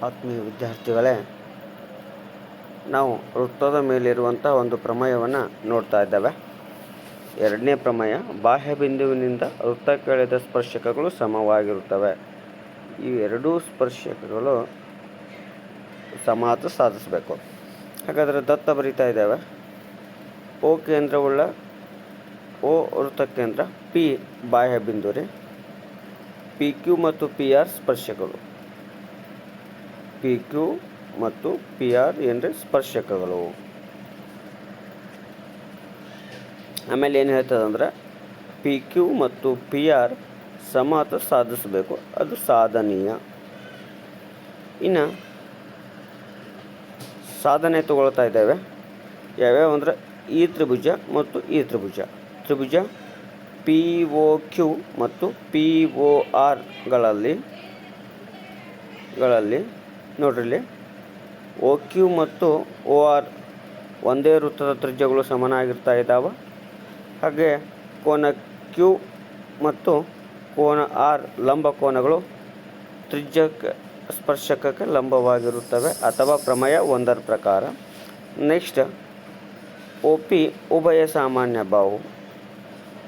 ಆತ್ಮೀಯ ವಿದ್ಯಾರ್ಥಿಗಳೇ, ನಾವು ವೃತ್ತದ ಮೇಲಿರುವಂಥ ಒಂದು ಪ್ರಮೇಯವನ್ನು ನೋಡ್ತಾ ಇದ್ದೇವೆ. ಎರಡನೇ ಪ್ರಮೇಯ, ಬಾಹ್ಯ ಬಿಂದುವಿನಿಂದ ವೃತ್ತಕ್ಕೆ ಎಳೆದ ಸ್ಪರ್ಶಕಗಳು ಸಮವಾಗಿರುತ್ತವೆ. ಈ ಎರಡೂ ಸ್ಪರ್ಶಕಗಳು ಸಮಾನತೆ ಸಾಧಿಸಬೇಕು. ಹಾಗಾದರೆ ದತ್ತ ಬರಿತಾ ಇದ್ದೇವೆ. ಓ ಕೇಂದ್ರವುಳ್ಳ ಓ ವೃತ್ತಕೇಂದ್ರ, ಪಿ ಬಾಹ್ಯ ಬಿಂದು ರೀ. ಪಿ ಕ್ಯೂ ಮತ್ತು ಪಿ ಆರ್ ಸ್ಪರ್ಶಕಗಳು. ಪಿ ಕ್ಯೂ ಮತ್ತು ಪಿ ಆರ್ ಏನ್ರಿ ಸ್ಪರ್ಶಕಗಳು. ಆಮೇಲೆ ಏನು ಹೇಳ್ತದಂದ್ರೆ, ಪಿ ಕ್ಯೂ ಮತ್ತು ಪಿ ಆರ್ ಸಮತೆ ಸಾಧಿಸಬೇಕು, ಅದು ಸಾಧನೀಯ. ಇನ್ನು ಸಾಧನೆ ತಗೊಳ್ತಾ ಇದ್ದೇವೆ. ಯಾವ್ಯಾವ ಅಂದರೆ ಈ ತ್ರಿಭುಜ ಮತ್ತು ಈ ತ್ರಿಭುಜ ಪಿ ಒ ಕ್ಯೂ ಮತ್ತು ಪಿ ಒ ಆರ್ಗಳಲ್ಲಿ ನೋಡ್ರಿ, ಇಲ್ಲಿ ಒ ಕ್ಯೂ ಮತ್ತು ಒ ಆರ್ ಒಂದೇ ವೃತ್ತದ ತ್ರಿಜ್ಯಗಳು ಸಮನಾಗಿರ್ತಾ ಇದ್ದಾವೆ. ಹಾಗೆ ಕೋನ ಕ್ಯೂ ಮತ್ತು ಕೋನ ಆರ್ ಲಂಬ ಕೋನಗಳು ತ್ರಿಜ್ಯಕ್ಕೆ ಸ್ಪರ್ಶಕಕ್ಕೆ ಲಂಬವಾಗಿರುತ್ತವೆ, ಅಥವಾ ಪ್ರಮೇಯ 1ರ ಪ್ರಕಾರ. ನೆಕ್ಸ್ಟ್, ಒ ಪಿ ಉಭಯ ಸಾಮಾನ್ಯ ಬಾಹು.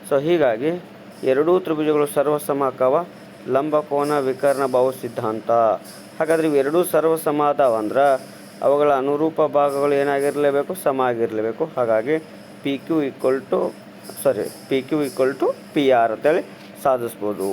ಸೊ ಹೀಗಾಗಿ ಎರಡೂ ತ್ರಿಭುಜಗಳು ಸರ್ವಸಮಕವ ಲಂಬ ಕೋನ ವಿಕರ್ಣ ಬಾಹು ಸಿದ್ಧಾಂತ. ಹಾಗಾದರೆ ಇವೆರಡೂ ಸರ್ವಸಮ ಅದಾವಂದ್ರೆ ಅವುಗಳ ಅನುರೂಪ ಭಾಗಗಳು ಏನಾಗಿರಲೇಬೇಕು, ಸಮ ಆಗಿರಲೇಬೇಕು. ಹಾಗಾಗಿ P Q equal to P R ಅಂತೇಳಿ ಸಾಧಿಸ್ಬೋದು.